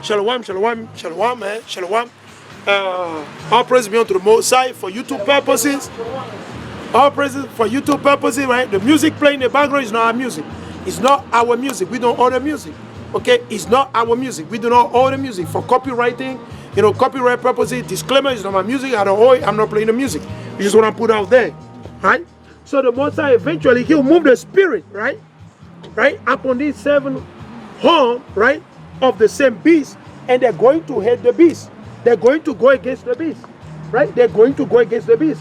Shalom, shalom, shalom, man, shalom. All praise be unto the Most High for YouTube purposes. All praises for YouTube purposes, right? The music playing in the background is not our music. It's not our music. We don't own the music. Okay? It's not our music. We do not own the music. For copywriting, copyright purposes, disclaimer, it's not my music. I don't own it. I'm not playing the music. You just want to put out there. Right? So the Most High eventually, he'll move the spirit, right? Right? Upon these 7 horns, right? Of the same beast. And they're going to hate the beast. They're going to go against the beast. Right? They're going to go against the beast.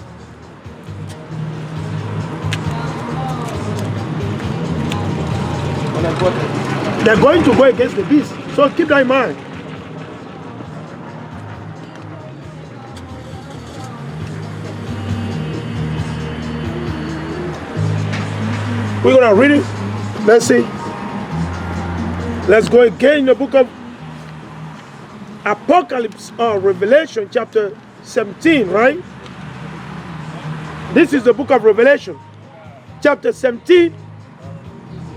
They're going to go against the beast. So keep that in mind. We're going to read it. Let's see. Let's go again in the book of Apocalypse or Revelation chapter 17, right? This is the book of Revelation. Chapter 17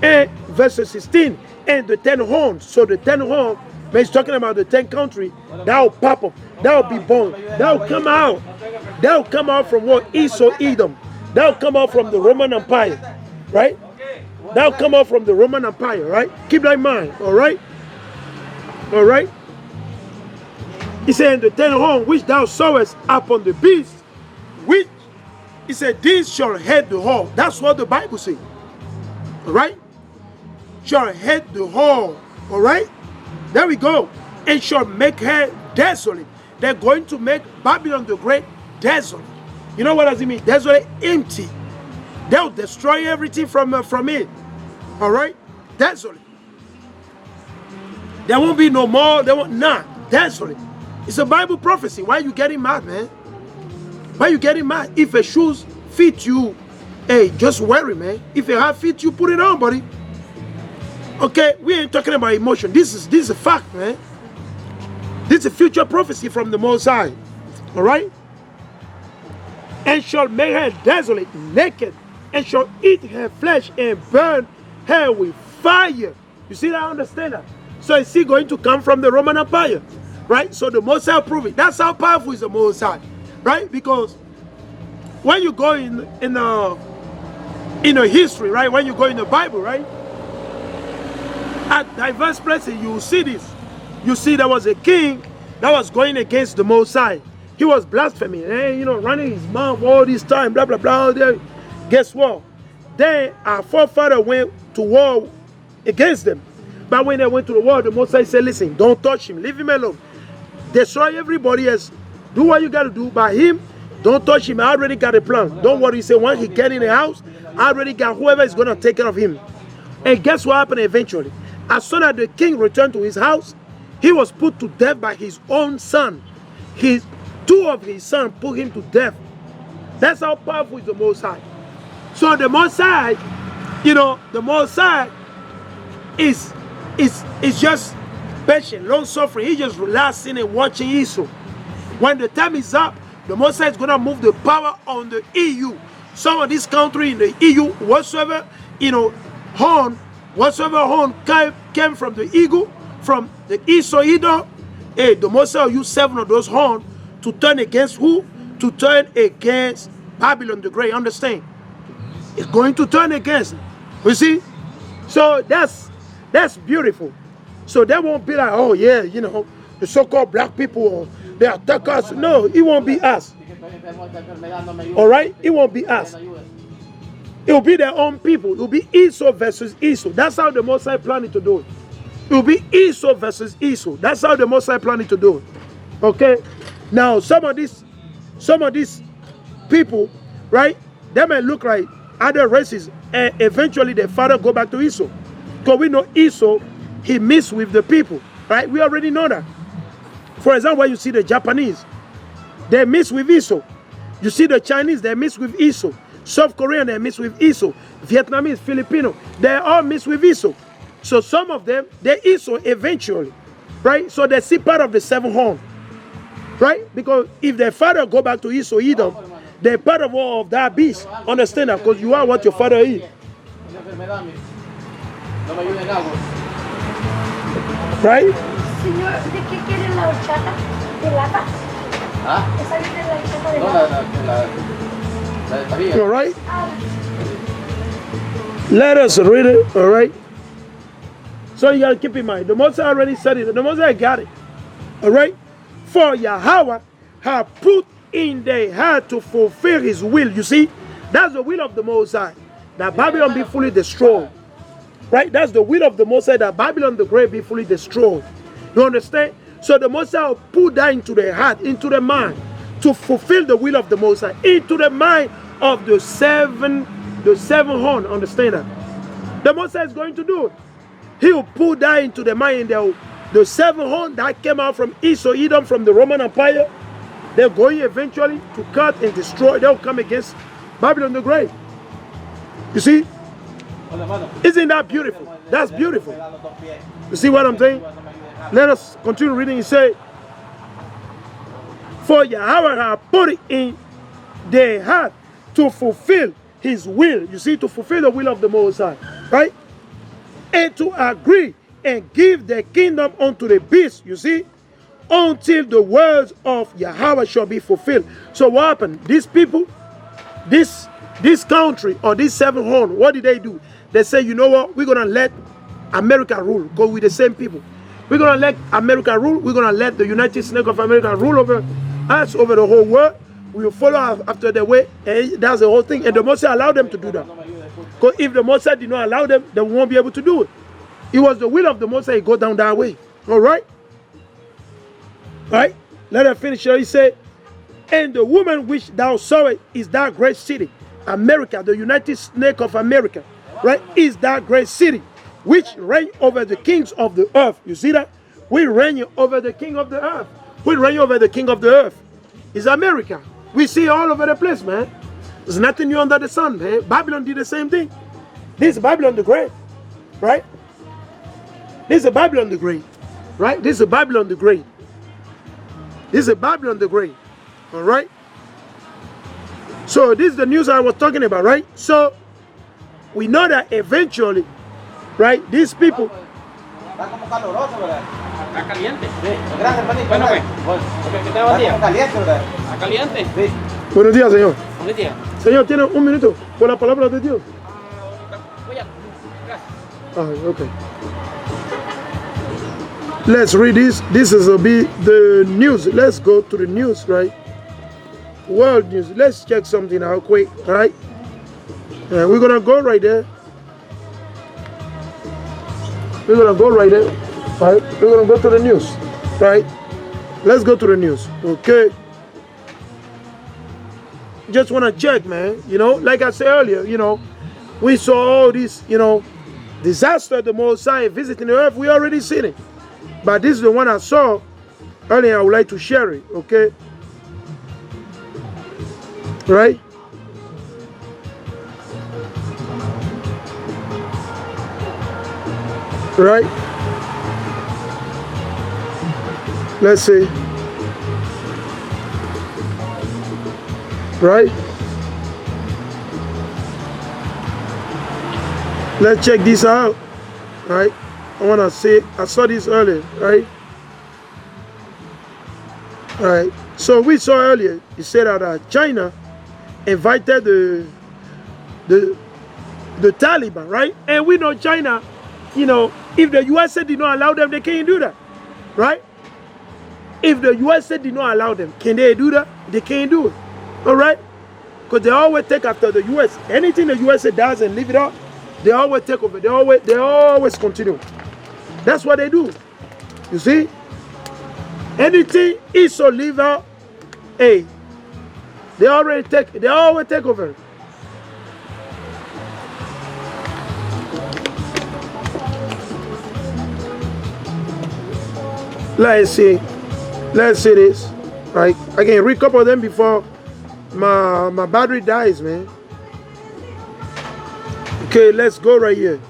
and verse 16. And the 10 horns. So the 10 horns, when he's talking about the 10 countries, that will pop up. That will be born. That will come out. That will come out from what? Esau, Edom. That will come out from the Roman Empire. Right? That will come out from the Roman Empire. Right? Keep that in mind. Alright? Alright? He said, the 10 horns which thou sawest upon the beast, which, he said, these shall head the whore. That's what the Bible says. Alright? Shall head the whore. Alright? There we go. And shall make her desolate. They're going to make Babylon the Great desolate. You know what does it mean? Desolate, empty. They'll destroy everything from it. Alright? Desolate. There won't be no more. There won't, nah. Desolate. It's a Bible prophecy. Why are you getting mad, man? Why are you getting mad? If a shoes fit you, hey, just wear it, man. If a hat fit you, put it on, buddy. Okay, we ain't talking about emotion. This is a fact, man. This is a future prophecy from the Most High. Alright? And shall make her desolate, naked, and shall eat her flesh and burn her with fire. You see that? I understand that. So is he going to come from the Roman Empire? Right? So the Most High prove it. That's how powerful is the Most High. Right? Because when you go in a history, right? When you go in the Bible, right? At diverse places, you will see this. You see there was a king that was going against the Most High. He was blaspheming, running his mouth all this time, blah, blah, blah. Guess what? Then our forefather went to war against them. But when they went to the war, the Most High said, listen, don't touch him. Leave him alone. Destroy everybody else. Do what you got to do. By him, don't touch him. I already got a plan. Don't worry. He said, once he get in the house, I already got whoever is going to take care of him. And guess what happened eventually? As soon as the king returned to his house, he was put to death by his own son. Two of his sons put him to death. That's how powerful is the Most High. So the Most High, the Most High is just patient, long suffering. He's just relaxing and watching Esau. When the time is up, the Most High is going to move the power on the EU. Some of these countries in the EU, whatsoever horn came from the eagle, from the Esau Edom, the Most High will use 7 of those horns to turn against who? To turn against Babylon the Great. Understand? It's going to turn against. You see? So that's beautiful. So they won't be like, oh yeah, the so-called black people, they attack us. No, it won't be us. Alright? It won't be us. It will be their own people. It will be Esau versus Esau. That's how the Most High planning to do it. It will be Esau versus Esau. That's how the Most High planning to do it. Okay? Now, some of these people, right, they may look like other races, and eventually their father go back to Esau. Because we know Esau, he mixed with the people, right? We already know that. For example, when you see the Japanese, they mix with Esau. You see the Chinese, they mix with Esau. South Korean, they mix with Esau. Vietnamese, Filipino, they all mix with Esau. So some of them, they Esau eventually, right? So they see part of the 7 horns, right? Because if their father go back to Esau, Edom, they're part of all of that beast. Understand that? Because you are what your father is. Right? Señor, ¿de qué quiere la horchata? ¿De lata? ¿Ah? ¿Esa viene la horchata de No, lata? la de Pavilla. All right? Let us read it, all right? So you got to keep in mind, the Moses already said it. The Moses got it, all right? For Yahweh had put in their heart to fulfill his will. You see, that's the will of the Most High, that Babylon be fully destroyed. Right? That's the will of the Most High, that Babylon the Great be fully destroyed. You understand? So the Most High put that into their heart, into the mind, to fulfill the will of the Most High, into the mind of the seven horn. Understand that? The Most High is going to do it. He will put that into the mind. The seven horn that came out from East or Edom, from the Roman Empire, they're going eventually to cut and destroy. They'll come against Babylon the Great. You see? Isn't that beautiful? That's beautiful. You see what I'm saying? Let us continue reading. He said, for Yahweh had put it in their heart to fulfill his will. You see, to fulfill the will of the Most High. Right? And to agree and give the kingdom unto the beast. You see? Until the words of Yahweh shall be fulfilled. So what happened? These people, this country or this seven horn, what did they do? They say, you know what? We're going to let America rule. Because we're the same people. We're going to let America rule. We're going to let the United States of America rule over us, over the whole world. We will follow after the way. And that's the whole thing. And the Moses allowed them to do that. Because if the Moses did not allow them, they won't be able to do it. It was the will of the Moses to go down that way. All right? Right? Let her finish here. He said, and the woman which thou sawest is that great city, America, the United States of America, right, is that great city, which reign over the kings of the earth. You see that? We reign over the king of the earth. We reign over the king of the earth. It's America. We see all over the place, man. There's nothing new under the sun, man. Babylon did the same thing. This is Babylon the Great, right? This is Babylon the Great, right? This is Babylon the Great. This is Babylon the Great. All right. So this is the news I was talking about, right? So we know that eventually, right, these people. Está como caloroso, ¿verdad? Está caliente. Sí. Gracias, hermanito. Bueno, pues. Bueno. Que tenga buen Está como día. caliente, ¿verdad? Está caliente. Sí. Buenos días, señor. Buenos días. Señor, tiene un minuto por la palabra de Dios. Voy a. Gracias. Ah, okay. Let's read this. This is the news. Let's go to the news, right? World news. Let's check something out quick, right? We're gonna go right there. We're gonna go right there, right? We're gonna go to the news, right? Let's go to the news, okay? Just wanna check, man. You know, like I said earlier, you know, we saw all this, you know, disaster, the Most High visiting the earth. We already seen it. But this is the one I saw earlier. I would like to share it, okay? Right? Right? Let's see. Right? Let's check this out. Right? I want to say, I saw this earlier, right? Right. So we saw earlier, he said that China invited the Taliban, right? And we know China, you know, if the USA did not allow them, they can't do that, right? If the USA did not allow them, can they do that? They can't do it, all right? Because they always take after the US. Anything the USA does and leave it up, they always take over. They always continue. That's what they do. You see? Anything is or leave out, hey, they always take over. Let's see this, right? I can read a couple of them before my battery dies, man. Okay, let's go right here.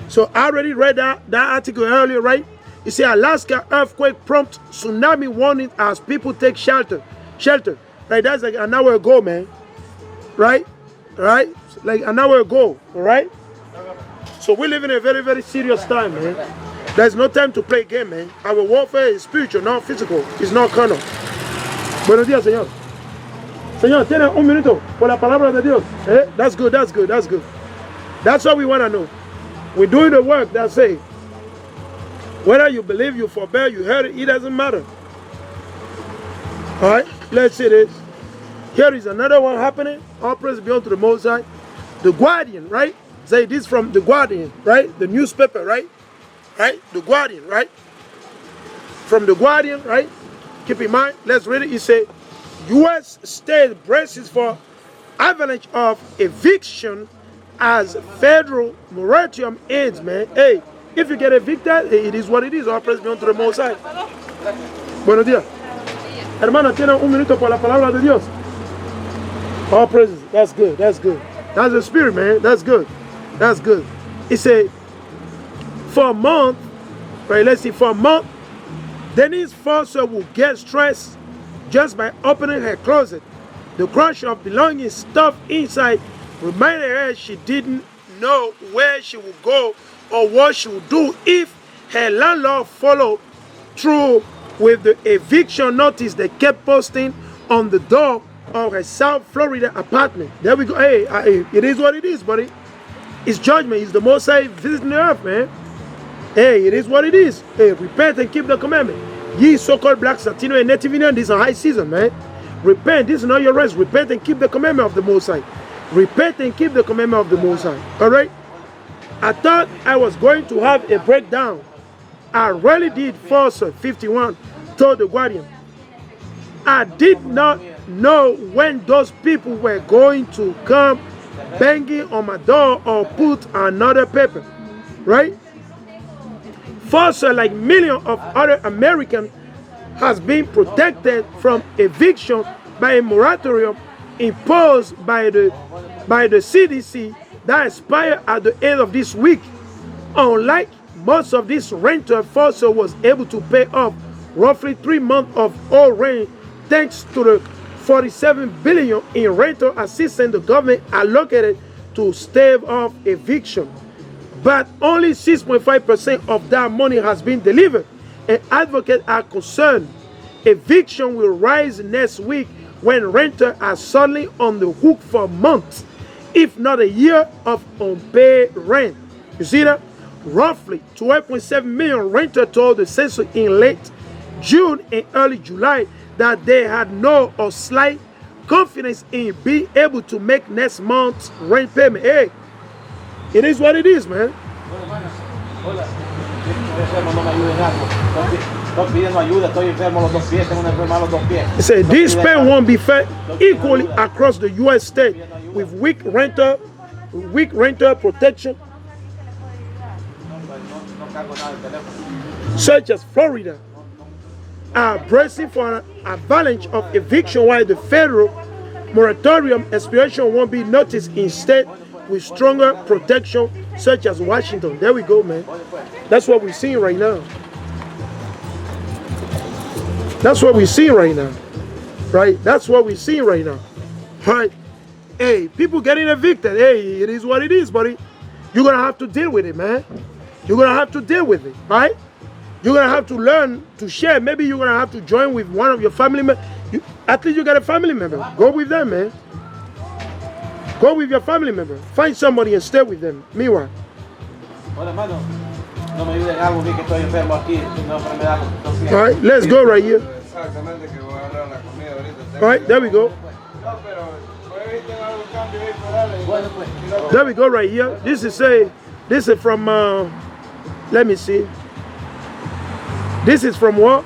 So I already read that article earlier, right? It said Alaska earthquake prompt tsunami warning as people take shelter. Right, that's like an hour ago, man. Right? Like an hour ago, all right? So we live in a very, very serious time, man. There's no time to play game, man. Our warfare is spiritual, not physical. It's not carnal. Buenos días, Señor. Señor, tiene un minuto por la palabra de Dios. Eh? That's good, that's good, that's good. That's what we want to know. We're doing the work that say, whether you believe, you forbear, you heard it, it doesn't matter. All right, let's see this. Here is another one happening. All praise be unto the Most High. The Guardian, right? Say this from the Guardian, right? The newspaper, right? Right? The Guardian, right? From the Guardian, right? Keep in mind, let's read it. It says, U.S. state braces for avalanche of eviction as federal moratorium ends, man. Hey, if you get evicted, it is what it is. All praise be unto the Most High. Buenos días. Hermana, tiene un minuto por la palabra de Dios. All praises. That's good. That's good. That's the spirit, man. That's good. That's good. It said, for a month, right? Let's see, for a month, Denise Foster will get stressed just by opening her closet. The crush of belongings stuffed inside reminded her she didn't know where she would go or what she would do if her landlord followed through with the eviction notice they kept posting on the door of her South Florida apartment. There we go. Hey, it is what it is, buddy. It's judgment. It's the Most High visiting the earth, man. Hey, it is what it is. Hey, repent and keep the commandment. Ye so-called blacks, Latino, and Native Indian, this is a high season, man. Repent. This is not your rest. Repent and keep the commandment of the Most High. Repent and keep the commandment of the Most High. All right? I thought I was going to have a breakdown. I really did. Foster 51 told the Guardian. I did not know when those people were going to come banging on my door or put another paper, right? Foster, like millions of other Americans, has been protected from eviction by a moratorium imposed by the CDC that expired at the end of this week. Unlike most of these renters, Foster was able to pay off roughly 3 months of all rent thanks to the $47 billion in rental assistance the government allocated to stave off eviction. But only 6.5% of that money has been delivered, and advocates are concerned eviction will rise next week when renters are suddenly on the hook for months, if not a year, of unpaid rent. You see that? Roughly 12.7 million renters told the census in late June and early July that they had no or slight confidence in being able to make next month's rent payment. Hey, it is what it is, man. It said this pay won't be fed equally across the U.S. state with weak renter protection, such as Florida, are bracing for an avalanche of eviction while the federal moratorium expiration won't be noticed in states with stronger protection, such as Washington. There we go, man. That's what we're seeing right now. That's what we're seeing right now. Right? That's what we're seeing right now. Right? Hey, people getting evicted. Hey, it is what it is, buddy. You're going to have to deal with it, man. You're going to have to deal with it, right? You're going to have to learn to share. Maybe you're going to have to join with one of your family members. At least you got a family member. Go with them, man. Go with your family member. Find somebody and stay with them. Meanwhile. All right, let's go right here. All right, there we go. There we go right here. This is from, let me see. This is from what?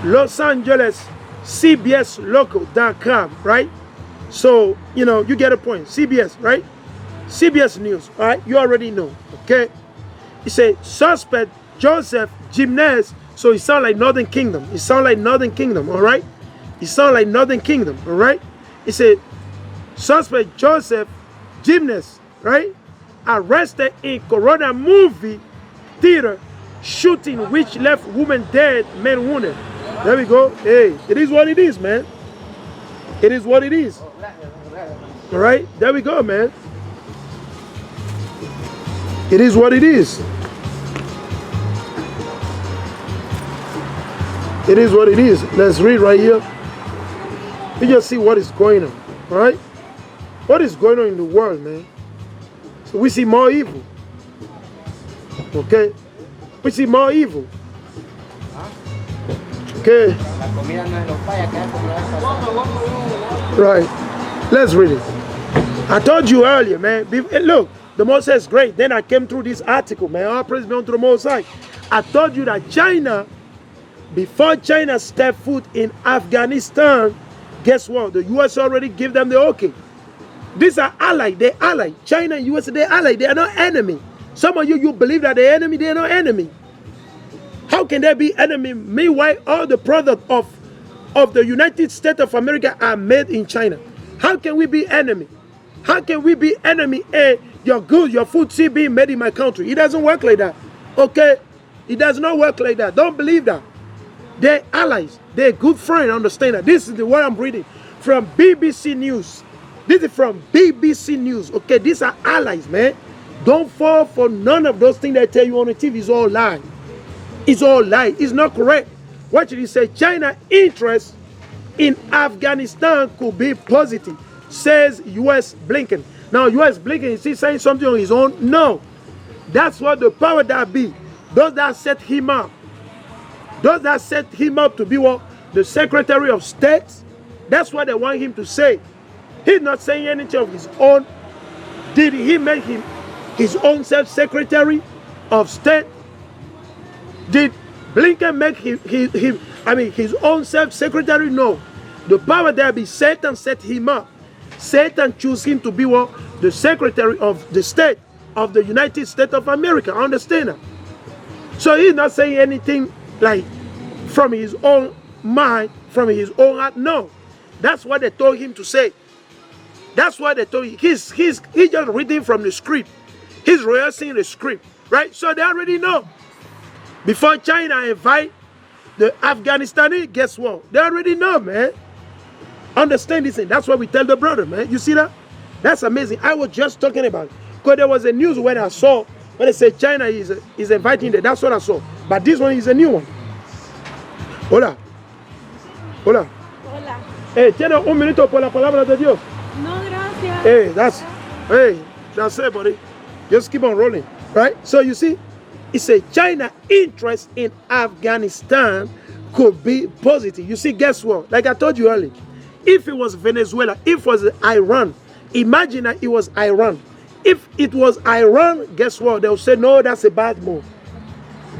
Los Angeles, CBSlocal.com, right? So, you know, you get a point. CBS, right? CBS News, all right? You already know, okay? It says, suspect Joseph Gymnast. So it sounds like Northern Kingdom. It sounds like Northern Kingdom, all right? It sounds like Northern Kingdom, all right? It said, suspect Joseph Gymnast, right? Arrested in Corona movie theater shooting which left woman dead, man wounded. There we go. Hey, it is what it is, man. It is what it is. All right, there we go, man. It is what it is. It is what it is. Let's read right here. You just see what is going on. All right? What is going on in the world, man? So we see more evil. Okay? We see more evil. Okay? La comida no es los payas, que es como la vez pasada. Right. Let's read it. I told you earlier, man. Look, the Most High is great. Then I came through this article, man. All praise be unto the Most High. I told you that China, before China stepped foot in Afghanistan, guess what? The U.S. already gave them the okay. These are allied. They're allied. China and U.S., they're allied. They are not enemy. Some of you believe that they're enemy. They're not enemy. How can they be enemy? Meanwhile, all the products of the United States of America are made in China. How can we be enemy? How can we be enemy? Hey, your goods, your food still being made in my country. It doesn't work like that. Okay? It does not work like that. Don't believe that. They're allies. They're good friends. Understand that. This is the what I'm reading from BBC News. This is from BBC News. Okay? These are allies, man. Don't fall for none of those things they tell you on the TV. It's all lie. It's all lie. It's not correct. What did he say? China interest in Afghanistan could be positive, says U.S. Blinken. Now, U.S. Blinken, is he saying something on his own? No. That's what the power that be. Those that set him up. Those that set him up to be what? The Secretary of State. That's what they want him to say. He's not saying anything of his own. Did he make him his own self-secretary of state? Did Blinken make his own self-secretary? No. The power there be Satan set him up. Satan chose him to be what? The Secretary of the State of the United States of America. Understand that? So he's not saying anything like from his own mind, from his own heart. No. That's what they told him to say. That's what they told him. He's just reading from the script. He's rehearsing the script. Right? So they already know. Before China invite the Afghanistani, guess what? They already know, man. Understand this thing. That's what we tell the brother, man. You see that? That's amazing. I was just talking about it. Because there was a news when I saw, when they said China is inviting them. That's what I saw. But this one is a new one. Hola. Hola. Hola. Hey, tiene un minuto por la palabra de Dios. No, gracias. Hey, that's it, buddy. Just keep on rolling. Right? So you see, it said China interest in Afghanistan could be positive. You see, guess what? Like I told you earlier, if it was Venezuela, if it was Iran, imagine that it was Iran. If it was Iran, guess what? They'll say, no, that's a bad move.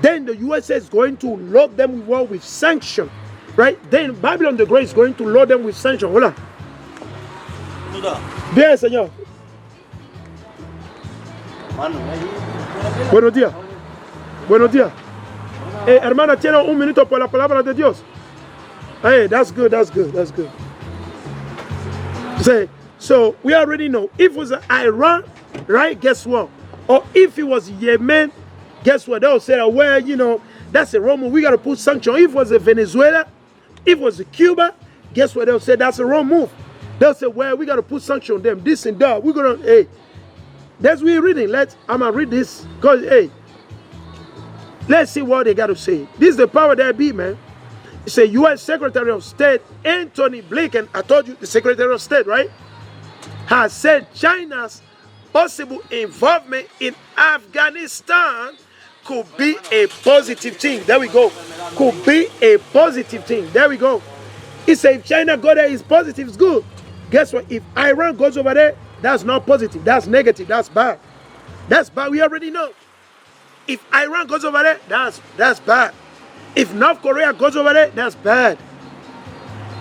Then the USA is going to load them with sanctions. Right? Then Babylon the Great is going to load them with sanctions. Hola. Bien, señor. Buenos días. Buenos días. Hey, hermana, tiene un minuto por la palabra de Dios. Hey, that's good, that's good, that's good. Say, so we already know if it was Iran, right? Guess what? Or if it was Yemen, guess what? They'll say, well, you know, that's a wrong move. We got to put sanctions. If it was Venezuela, if it was Cuba, guess what? They'll say that's a wrong move. They'll say, well, we got to put sanctions on them, this and that. We're going to, hey, that's what we're reading. I'm going to read this because, hey, let's see what they got to say. This is the power that be, man. It's a U.S. Secretary of State, Anthony Blinken, I told you, the Secretary of State, right, has said China's possible involvement in Afghanistan could be a positive thing. There we go. Could be a positive thing. There we go. He said if China go there, it's positive, it's good. Guess what? If Iran goes over there, that's not positive. That's negative. That's bad. That's bad. We already know. If Iran goes over there, that's bad. If North Korea goes over there, that's bad.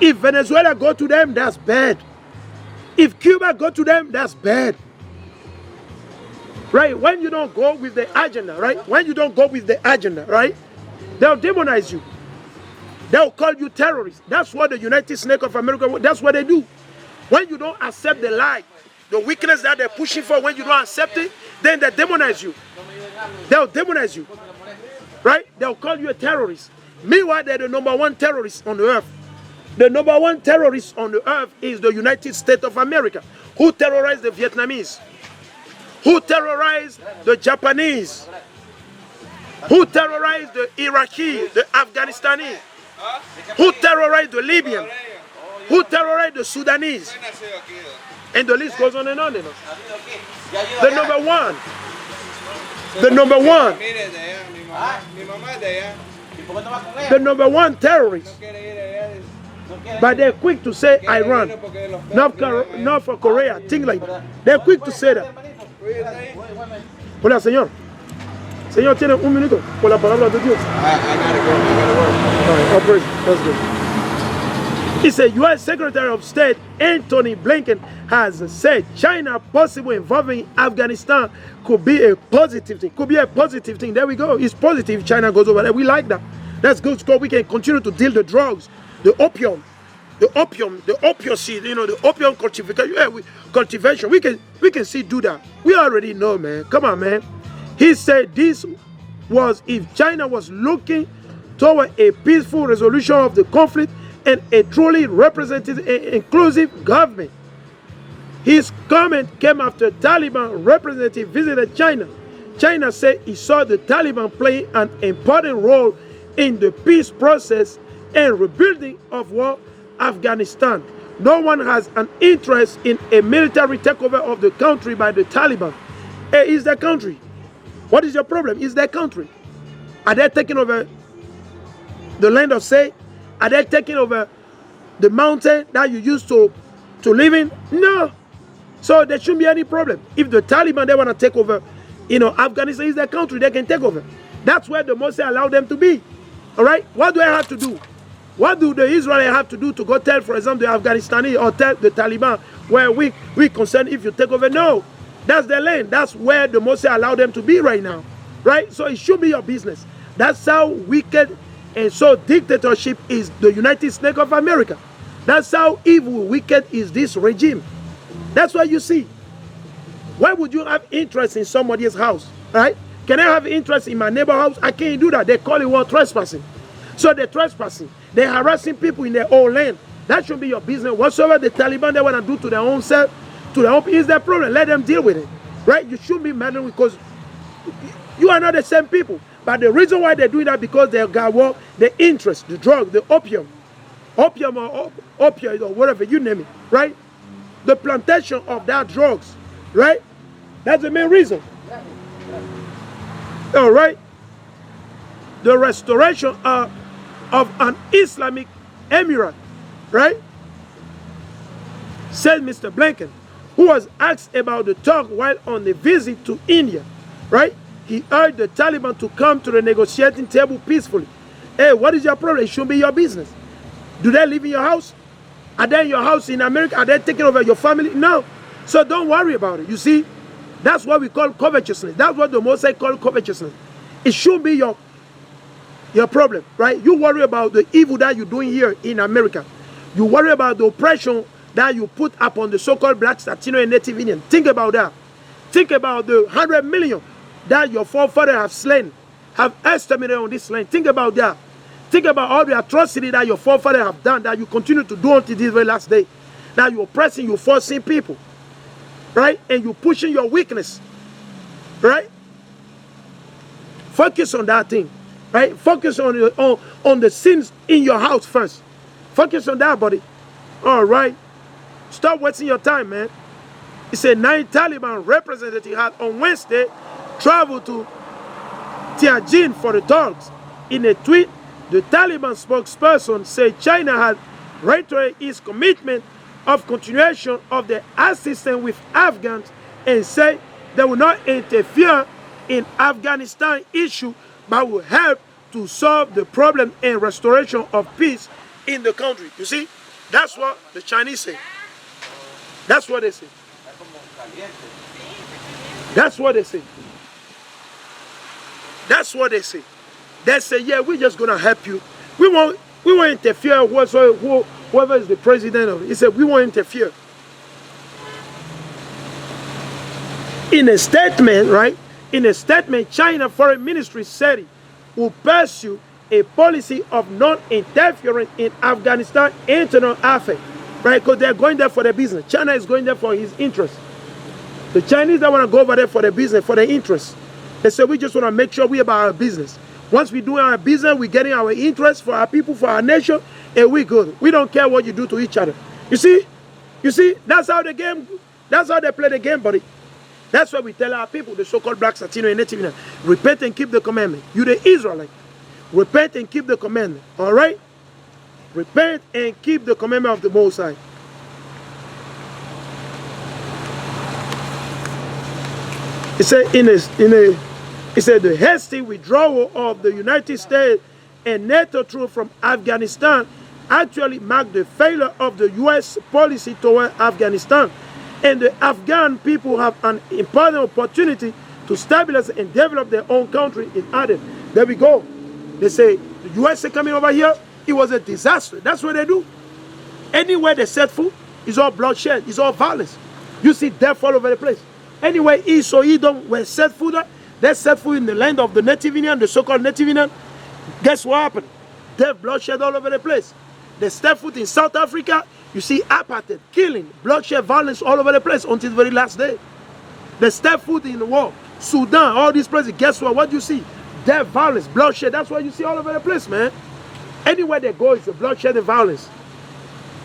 If Venezuela go to them, that's bad. If Cuba go to them, that's bad. Right? When you don't go with the agenda, right? When you don't go with the agenda, right? They'll demonize you. They'll call you terrorists. That's what the United States of America, that's what they do. When you don't accept the lie, the weakness that they're pushing for, when you don't accept it, then they demonize you. They'll demonize you. Right? They'll call you a terrorist. Meanwhile, they're the #1 terrorist on the earth. The #1 terrorist on the earth is the United States of America. Who terrorized the Vietnamese? Who terrorized the Japanese? Who terrorized the Iraqi, the Afghanistani? Who terrorized the Libyan? Who terrorized the Sudanese? And the list goes on and on and on. The number one. The number one. The number one terrorist. But they're quick to say Iran, North Korea, things like that. They're quick to say that. Hola, señor. Señor, tiene un minuto por la palabra de Dios. All praise. That's good. He said, U.S. Secretary of State Anthony Blinken has said China possible involving Afghanistan could be a positive thing. Could be a positive thing. There we go. It's positive. China goes over there. We like that. That's good because we can continue to deal the drugs, the opium, the opioid, you know, the opium cultivation. Yeah, cultivation. We can still do that. We already know, man. Come on, man. He said this was if China was looking toward a peaceful resolution of the conflict and a truly representative and inclusive government. His comment came after Taliban representative visited China. China said he saw the Taliban play an important role in the peace process and rebuilding of Afghanistan. No one has an interest in a military takeover of the country by the Taliban. It's their country. What is your problem? It's their country. Are they taking over the land of say? Are they taking over the mountain that you used to live in? No. So there shouldn't be any problem. If the Taliban, they want to take over, you know, Afghanistan is their country, they can take over. That's where the Moshe allowed them to be. All right? What do I have to do? What do the Israelis have to do to go tell, for example, the Afghanistani or tell the Taliban where we concerned if you take over? No. That's their land. That's where the Moshe allowed them to be right now. Right? So it should be your business. That's how wicked and so dictatorship is the United States of America. That's how evil, wicked is this regime. That's what you see. Why would you have interest in somebody's house? Right? Can I have interest in my neighbor's house? I can't do that. They call it trespassing. So they're trespassing. They're harassing people in their own land. That should be your business. Whatsoever the Taliban they want to do to their own self, to their own, is their problem. Let them deal with it. Right? You shouldn't be meddling because you are not the same people. But the reason why they're doing that because they got the interest, the drug, the opium or opioid or whatever, you name it, right? The plantation of that drugs, right? That's the main reason. All right? The restoration of an Islamic emirate, right? Said Mr. Blinken, who was asked about the talk while on the visit to India, right? He urged the Taliban to come to the negotiating table peacefully. Hey, what is your problem? It shouldn't be your business. Do they live in your house? Are they in your house in America? Are they taking over your family? No. So don't worry about it. You see, that's what we call covetousness. That's what the Mosai call covetousness. It shouldn't be your problem, right? You worry about the evil that you're doing here in America. You worry about the oppression that you put upon the so-called blacks, Latino, and Native Indian. Think about that. Think about the 100 million that your forefathers have slain, have estimated on this land. Think about that. Think about all the atrocity that your forefathers have done, that you continue to do until this very last day. That you're oppressing, you're forcing people, right? And you're pushing your weakness, right? Focus on that thing, right? Focus on the sins in your house first. Focus on that, buddy. All right. Stop wasting your time, man. He said 9 Taliban representatives had on Wednesday traveled to Tianjin for the talks. In a tweet, the Taliban spokesperson said China had reiterated its commitment of continuation of the assistance with Afghans and said they will not interfere in Afghanistan issue but will help to solve the problem and restoration of peace in the country. You see, that's what the Chinese say. That's what they say. That's what they say. That's what they say. They say, yeah, we're just gonna help you. We won't interfere whoever is the president of it. He said, we won't interfere. In a statement, right? In a statement, China Foreign Ministry said it will pursue a policy of non-interference in Afghanistan internal affairs, right? Because they're going there for their business. China is going there for his interest. The Chinese don't want to go over there for their business, for their interest. They say, we just want to make sure we're about our business. Once we do our business, we're getting our interest for our people, for our nation, and we good. We don't care what you do to each other. You see, that's how the game, that's how they play the game, buddy. That's why we tell our people, the so-called blacks, Latino, and Native Indian, repent and keep the commandment. You the Israelite, repent and keep the commandment. All right? Repent and keep the commandment of the Most High. It said it said the hasty withdrawal of the United States and NATO troops from Afghanistan actually marked the failure of the U.S. policy toward Afghanistan. And the Afghan people have an important opportunity to stabilize and develop their own country in Aden. There we go. They say the U.S. coming over here, it was a disaster. That's what they do. Anywhere they set foot, it's all bloodshed, it's all violence. You see death all over the place. Anywhere East or Edom were set foot, they set foot in the land of the Native Indian, the so-called Native Indian. Guess what happened? Death, bloodshed all over the place. They step foot in South Africa, you see apartheid, killing, bloodshed, violence all over the place until the very last day. They step foot in the war. Sudan, all these places, guess what? What do you see? Death, violence, bloodshed. That's what you see all over the place, man. Anywhere they go, it's a bloodshed and violence.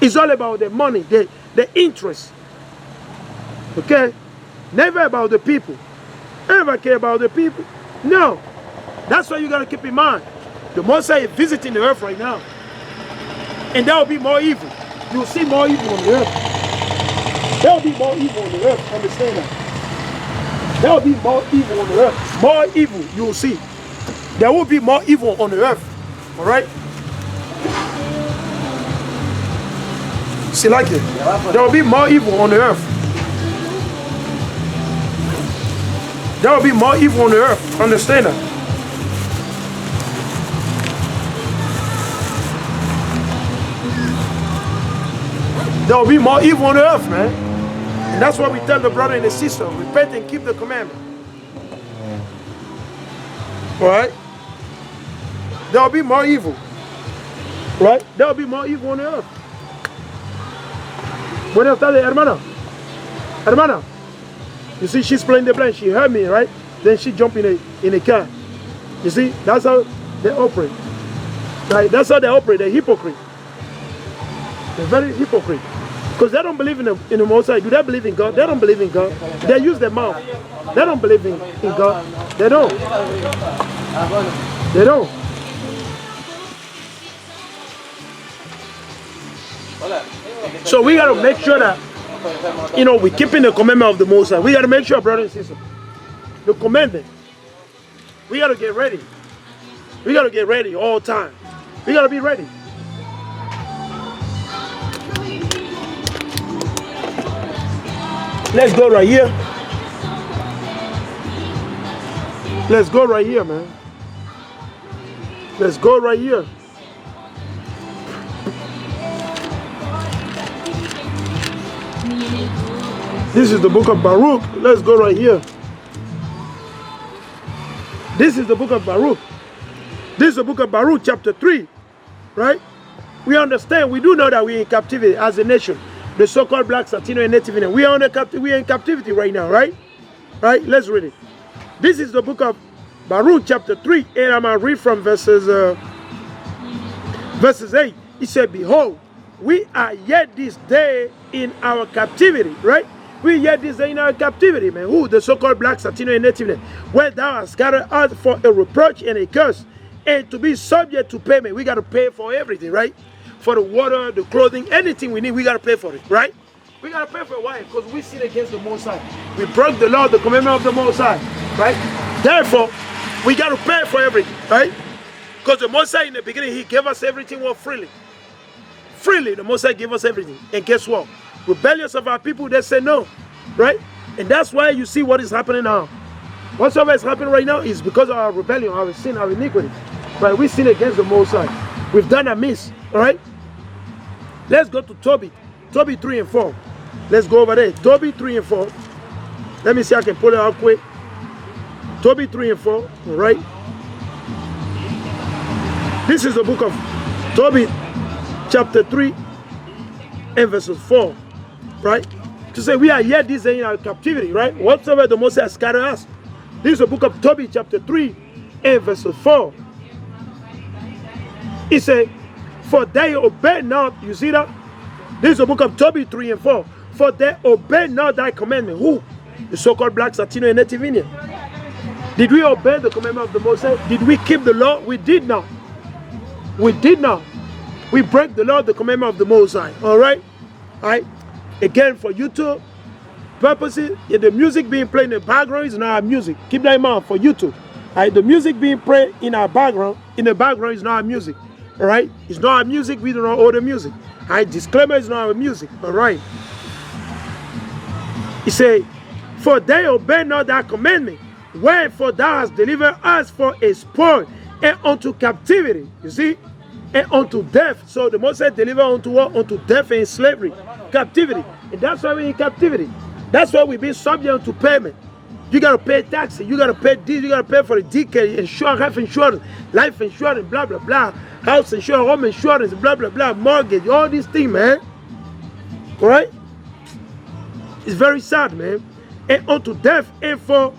It's all about the money, the interest. Okay? Never about the people. Ever care about the people? No. That's what you got to keep in mind. The Most High is visiting the earth right now. And there will be more evil. You'll see more evil on the earth. There will be more evil on the earth. Understand that? There will be more evil on the earth. More evil you will see. There will be more evil on the earth. Alright? See like it? There will be more evil on the earth. There will be more evil on the earth. Understand that? There will be more evil on the earth, man. And that's why we tell the brother and the sister, repent and keep the commandment. Alright? There will be more evil. Right? There will be more evil on the earth. Buenas tardes, hermana. Hermana. You see, she's playing the blind. She heard me, right? Then she jumped in a car. You see, that's how they operate. Right? That's how they operate. They're hypocrite. They're very hypocrite. Because they don't believe in the Most High. Do they believe in God? They don't believe in God. They use their mouth. They don't believe in God. They don't. They don't. So we got to make sure that, you know, we're keeping the commandment of the Most High. We got to make sure, brothers and sisters, the commandment, we got to get ready. We got to get ready all the time. We got to be ready. Let's go right here. Let's go right here, man. Let's go right here. This is the book of Baruch. Let's go right here. This is the book of Baruch. This is the book of Baruch, chapter 3. Right? We understand, we do know that we're in captivity as a nation. The so-called blacks, Latino, and Native Indian. We are in captivity right now, right? Right? Let's read it. This is the book of Baruch, chapter 3, and I'm going to read from verses 8. He said, behold, we are yet this day in our captivity, right? We yet this day in our captivity, man. Who? The so-called blacks, Latino, and Native Indian. Where thou hast scattered out for a reproach and a curse, and to be subject to payment. We got to pay for everything, right? For the water, the clothing, anything we need, we got to pay for it, right? We got to pay for it. Why? Because we sin against the Most High. We broke the law, the commandment of the Most High, right? Therefore, we got to pay for everything, right? Because the Most High in the beginning, He gave us everything freely. Freely, the Most High gave us everything. And guess what? Rebellious of our people, they say no, right? And that's why you see what is happening now. Whatsoever is happening right now is because of our rebellion, our sin, our iniquity. Right? We sin against the Most High. We've done amiss, all right? Let's go to Tobit 3 and 4. Let's go over there. Tobit 3 and 4. Let me see if I can pull it out quick. Tobit 3 and 4. All right. This is the book of Tobit, chapter 3 and verses 4. Right? To say we are yet this day in our captivity. Right? Whatsoever the Most High has scattered us. This is the book of Tobit, chapter 3 and verses 4. He said, for they obey not, you see that? This is the book of Tobit 3 and 4. For they obey not thy commandment. Who? The so-called blacks, Latino, and Native Indian. Did we obey the commandment of the Most High? Did we keep the law? We did not. We did not. We break the law, the commandment of the Most High. All right? All right? Again, for YouTube purposes, the music being played in the background is not our music. Keep that in mind for YouTube. All right? The music being played in our background, is not our music. All right? It's not our music. We do not owe the music. All right? Disclaimer, is not our music. All right? He said, for they obey not thy commandment, wherefore thou hast delivered us for a spoil and unto captivity. You see? And unto death. So the Most High delivered unto what? Unto death and slavery. Captivity. And that's why we're in captivity. That's why we've been subject to payment. You got to pay taxes. You got to pay this. You got to pay for the decay, insurance, health insurance, life insurance, blah, blah, blah. House insurance, home insurance, blah, blah, blah. Mortgage, all these things, man. All right? It's very sad, man. And unto death and for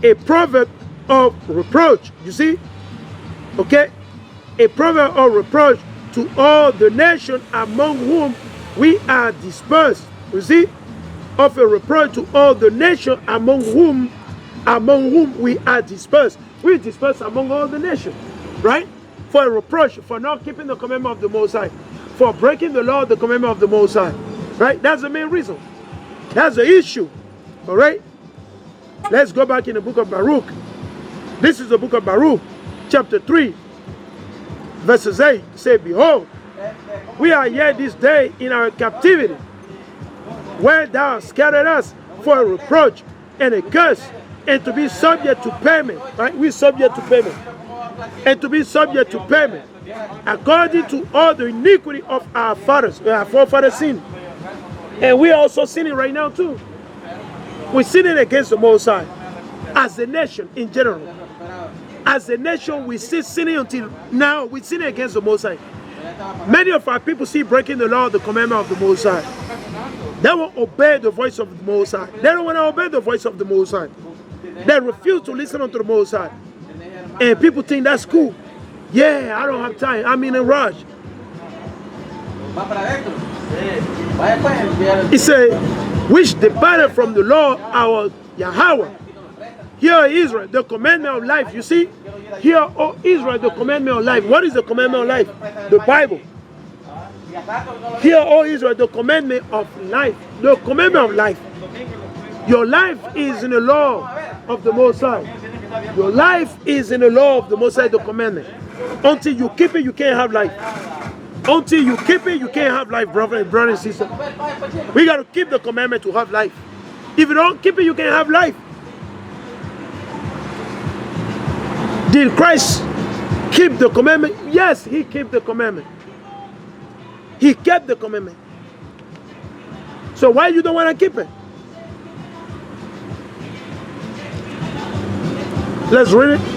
a proverb of reproach. You see? Okay? A proverb of reproach to all the nation among whom we are dispersed. You see? Of a reproach to all the nation among whom we are dispersed. We are dispersed among all the nations. Right? For a reproach, for not keeping the commandment of the Most High. For breaking the law, the commandment of the Most High. Right? That's the main reason. That's the issue. All right? Let's go back in the book of Baruch. This is the book of Baruch, chapter 3, verses 8. Say, behold, we are yet this day in our captivity, where thou hast scattered us for a reproach and a curse, and to be subject to payment. Right? We're subject to payment. And to be subject to payment, according to all the iniquity of our fathers, our forefathers sin. And we are also sinning right now too. We're sinning against the Most High. As a nation in general. As a nation, we still sinning until now. We're sinning against the Most High. Many of our people see breaking the law, the commandment of the Most High. They won't obey the voice of the Most High. They don't want to obey the voice of the Most High. They refuse to listen unto the Most High. And people think that's cool. Yeah, I don't have time. I'm in a rush. He said, which departed from the Lord our Yahweh. Hear, Israel, the commandment of life. You see? Hear, O Israel, the commandment of life. What is the commandment of life? The Bible. Hear, O Israel, the commandment of life. The commandment of life. Your life is in the law of the Most High. Your life is in the law of the Most High, the commandment. Until you keep it, you can't have life. Until you keep it, you can't have life, brother and sister. We got to keep the commandment to have life. If you don't keep it, you can't have life. Did Christ keep the commandment? Yes, he kept the commandment. He kept the commandment. So why you don't want to keep it? Let's read it.